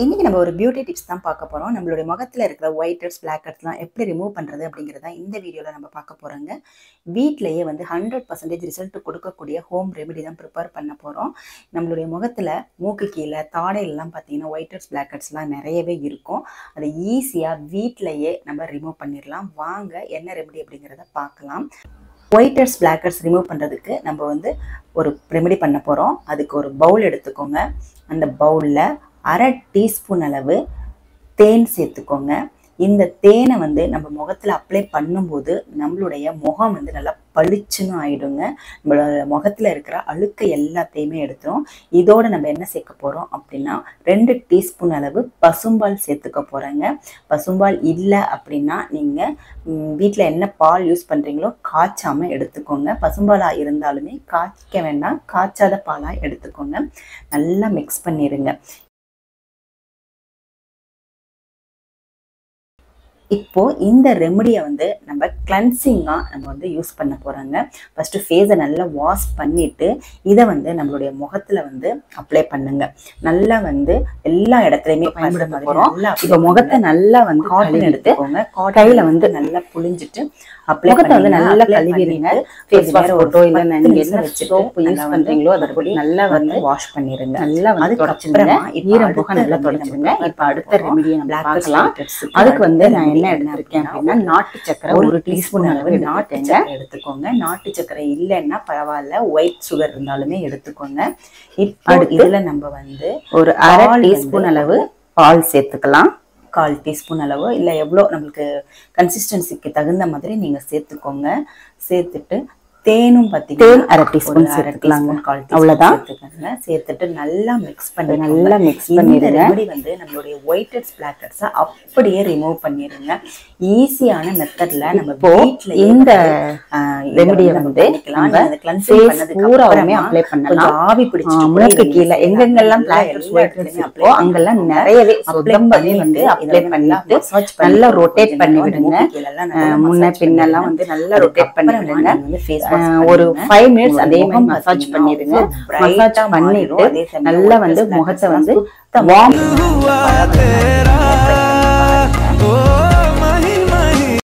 இன்னைக்கு நம்ம ஒரு பியூட்டி டிப்ஸ் தான் பார்க்க போறோம். நம்மளுடைய முகத்துல இருக்கிற ஒயிட் ஹெட்ஸ், பிளாக் ஹெட்ஸ்லாம் எப்படி ரிமூவ் பண்றது அப்படிங்கிறத இந்த வீடியோல நம்ம பார்க்க போறோங்க. வீட்லயே வந்து 100% ரிசல்ட் கொடுக்கக்கூடிய ஹோம் ரெமெடி தான் ப்ரிப்பேர் பண்ண போறோம். நம்மளுடைய முகத்துல மூக்கு கீழே தாடையிலலாம் பார்த்தீங்கன்னா ஒயிட் ஹெட்ஸ், பிளாக் ஹெட்ஸ்லாம் நிறையவே இருக்கும். அதை ஈஸியாக வீட்லயே நம்ம ரிமூவ் பண்ணிடலாம். வாங்க என்ன ரெமெடி அப்படிங்கிறத பார்க்கலாம். White heads, black heads remove பண்ணுறதுக்கு நம்ம வந்து ஒரு ரெமெடி பண்ண போகிறோம். அதுக்கு ஒரு பவுல் எடுத்துக்கோங்க. அந்த பவுலில் 1/2 டீஸ்பூன் அளவு தேன் சேர்த்துக்கோங்க. இந்த தேனை வந்து நம்ம முகத்தில் அப்ளை பண்ணும்போது நம்மளுடைய முகம் வந்து நல்லா பளிச்சுன்னு ஆயிடுங்க. நம்மளோட முகத்தில் இருக்கிற அழுக்கை எல்லாத்தையுமே எடுத்துரும். இதோட நம்ம என்ன சேர்க்க போகிறோம் அப்படின்னா 2 டீஸ்பூன் அளவு பசும்பால் சேர்த்துக்க போகிறேங்க. பசும்பால் இல்லை அப்படின்னா நீங்கள் வீட்டில் என்ன பால் யூஸ் பண்ணுறீங்களோ காய்ச்சாமல் எடுத்துக்கோங்க. பசும்பாலாக இருந்தாலுமே காய்க்க வேண்டாம், காய்ச்சாத பாலாக எடுத்துக்கோங்க. நல்லா மிக்ஸ் பண்ணிடுங்க. இப்போ இந்த ரெமடியை வந்து நம்ம கிளன்சிங்காக நம்ம வந்து யூஸ் பண்ண போகிறோங்க. ஃபஸ்ட்டு ஃபேஸை நல்லா வாஷ் பண்ணிவிட்டு இதை வந்து நம்மளுடைய முகத்தில் வந்து அப்ளை பண்ணுங்க. நல்லா வந்து எல்லா இடத்துலையுமே பயன்படுத்த போகிறோம். இப்போ முகத்தை நல்லா வந்து காட்டன் எடுத்துக்கோங்க. கையில் வந்து நல்லா புழிஞ்சிட்டு முகத்தை வந்து நல்லா கழுவிடுங்க. ஃபேஸ் வாஷ் போட்டோ இல்லை நீங்கள் என்ன சோப்பு யூஸ் பண்ணுறீங்களோ அதை போட்டு நல்லா வந்து வாஷ் பண்ணிடுங்க. நல்லா வந்து தொடச்சிருங்க. ஈரம் போக நல்லா தொடச்சிருங்க. இப்போ அடுத்த ரெமடியை நம்ம பார்க்கலாம். அதுக்கு வந்து நான் என்ன எடுத்திருக்கேன் அப்படின்னா நாட்டு சக்கரை 1 டீஸ்பூன் அளவு நாட்டு சக்கரை எடுத்துக்கோங்க. நாட்டு சக்கரை இல்லைன்னா பரவாயில்ல, ஒயிட் சுகர் இருந்தாலுமே எடுத்துக்கோங்க. இப்போ இதுல நம்ம வந்து ஒரு 1/2 டீஸ்பூன் அளவு பால் சேர்த்துக்கலாம். 1/4 டீஸ்பூன் அளவு இல்லை எவ்வளோ நம்மளுக்கு கன்சிஸ்டன்சிக்கு தகுந்த மாதிரி நீங்கள் சேர்த்துக்கோங்க. சேர்த்துட்டு தேனும் பார்த்தீங்கன்னா 1/2 டீஸ்பூன் சேர்த்துக்கலாங்க. அவ்வளோதான். சேர்த்துட்டு நல்லா மிக்ஸ் பண்ணி நல்லா மிக்ஸ் பண்ணிடுங்க. ரெமடி வந்து நம்மளுடைய ஒயிட் ஹெட்ஸ், பிளாக் ஹெட்ஸை அப்படியே ரிமூவ் பண்ணிடுங்க. ஈஸியான மெத்தட்ல நம்ம வீட்டில் இந்த ரெமடியை வந்து பூராவுமே அப்ளை பண்ணலாம். ஆவி பிடிச்சிட்டு மூக்கு கீழே எங்கெங்கெல்லாம் பிளாக் ஹெட்ஸ், ஒயிட் ஹெட்ஸ் இருக்கோ அங்கெல்லாம் நிறையவே சுத்தம் பண்ணி வந்து அப்ளை பண்ணிட்டு நல்லா ரொட்டேட் பண்ணி விடுங்க. முன்ன பின்னெல்லாம் வந்து நல்லா ரொட்டேட் பண்ணி விடுங்க. ஒரு 5 மினிட்ஸ் அதே மாதிரி மசாஜ் பண்ணிடுங்க. மசாஜ் பண்ணிட்டு நல்லா வந்து முகத்தை வந்து வார்ம்